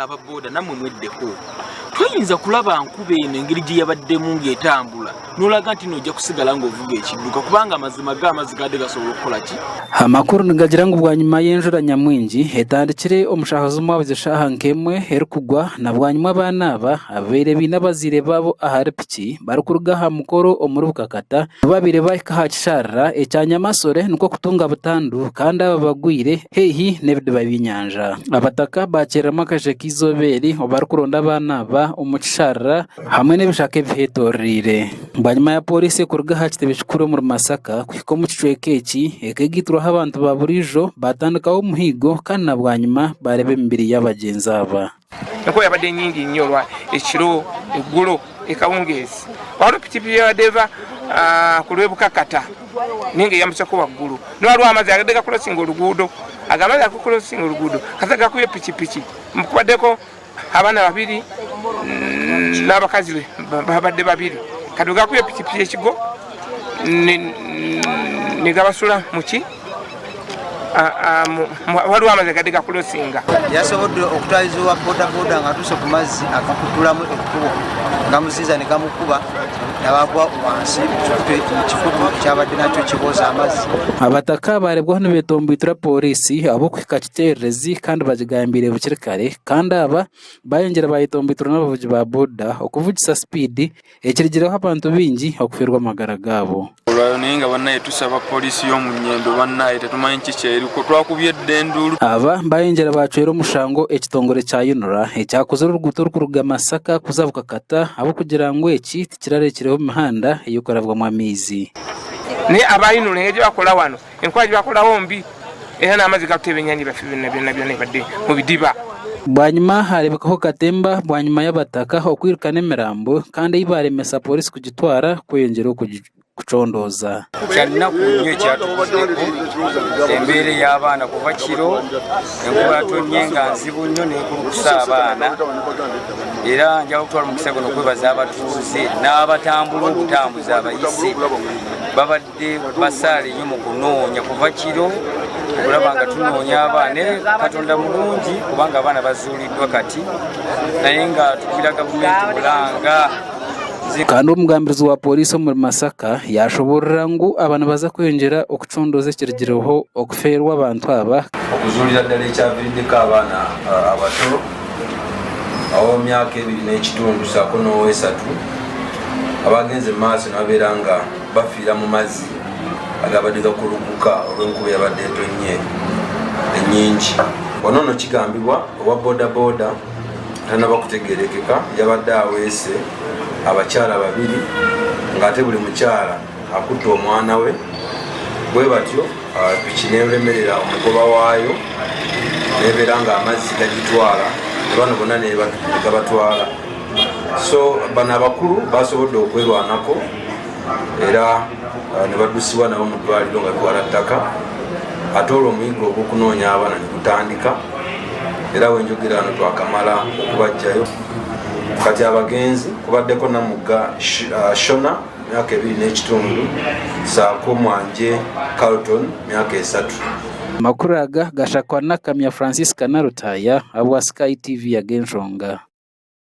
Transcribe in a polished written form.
Ababoda namwe mweddeko tuyinza kulaba nkube eno engeri gye yabaddemu ng'etambula n'olaga nti nojja kusigala ng'ovuga ekidduka kubanga amazima g'amazzi gadde gasobola okukola ki. Amakuru nigagira ngu bwanyuma y'enjura nyamwingi etandikire omushahozi omwabuze eshaaha nk'emwe erikugwa na bwanyuma abaana aba abaire baine abazaire baabo ahari piki barikuruga aha mukoro omuri Bukakata babaire bahika aha kisharara ekya Nyamasore nikwo kutunga butandu kandi aba bagwire haihi n'ebidiba by'enyanja. Abataka bakyereramu akashe k'izoobeeri obarikuronda abaana aba omu kisharara hamwe n'ebishaka ebiheetoreire. Bwanyuma ya polisi kuruga aha kitebe kikuru omuri Masaka kuhika omu kicweka eki ekegiitirwaho abantu ba buriijo batandikaho omuhigo kandi na bwanyuma bareba emibiri y'abagyenzi aba. Enkuba yabadde nnyingi nnyo olwa ekiro eggulo ekawungeezi waliwo pikipiki yabadde eva ku lw'e Bukakata naye ng'eyambusako waggulu n'waliwo amazzi agadde gakulosinga oluguudo agamaze akukulosinga oluguudo kasa gakubye pikipiki mukubaddeko abaana babiri n'abakazi babadde babiri kati gakubye pikipiki ekigo ne gabasula muki waliwo amazzi agadde gakulosinga. Yasobodde okutwalizibwa bodaboda ng'atuuse ku mazzi akakutulamu ekkubo gamuziiza ne gamukuba nabagwa wansi mu kifudu kyabadde nakyo kibooza amazzi. Abataka barebwaho nibeetombwitira polisi ab'okuhika kiteererezi kandi bagigambire bukiri kare kandi aba bayongera bayetombwitirwa n'abavugi ba boda okuvugisa sipiidi ekirigiraho abantu bingi okufiirwa amagara gaabo. Olwayo naye nga bannaye tusaba polisi y'omu Nnyendo bannaye tetumanyi ki kyeriko twakubye eddenduulu. Aba bayongera bacwera omushango ekitongole kya UNRA ekyakoze oruguuto rukuruga Masaka kuza Bukakata habw'okugira ngu eki tikirareekireho emihanda ey'okurabwamu amaizi. Naye aba UNRA engeri gye bakola wano enkola gye bakolawo mbi era n'amazzi gakuta ebyennyanja byaffe byonna ebadde mu bidiba. Bwanyuma harebekaho katemba bwanyuma y'abataka okwirukana emirambo kandi ei baremesa polisi kugitwara kweyongera kucondoza. Kyalinaku nnyo ekyatukoddeko embeera y'abaana kuva kiro enkuba yatonnye nga nzibu nnyo nekulukusa abaana era njala okutwala omukisa guno okwebaza abatuuze n'abatambula okutambuza abayisi babadde basaale nnyo mu kunoonya kuva kiro okulaba nga tunoonya abaana Katonda mulungi kubanga abaana bazuuliddwa kati naye nga tukira gavumenti bulanga. Kandi omugambirizi wa polisi omuri Masaka yashoborera ngu abantu baza kweyongera okucondoza ekirigireho okufeerwa abantu aba okuzuulira ddala ekyaviiriddeko abaana abato ab'emyaka 2.5 saako n'ow'esatu abagenze mu maaso nababeera nga bafiira mu mazzi agabadde gakulukuka olw'enkuba yabadde etonnye ennyingi. Wano nno kigambibwa owa bodaboda tanaba kutegeerekeka yabadde aweese abakyala babiri ng'ate buli mukyala akutte omwana we bwe batyo piki neeremerera omugoba waayo neebeera ng'amazzi gagitwala ne bano bonna ne gabatwala. So bano abakulu basobodde okwerwanako era ne baddusibwa nabo mu ddwaliro nga bitwala ttaka ate olwo omuyigo ogw'okunoonya abaana ne gutandika era wenjogera wano twakamala okubajjayo. Kati abagenzi kubaddeko Namugga Shona myaka 2.5 saako Mwanje Carlton myaka 3. Amakuru aga gashakwa na Kamya Francis Kanarutaya abwa Sky TV ya Genshonga.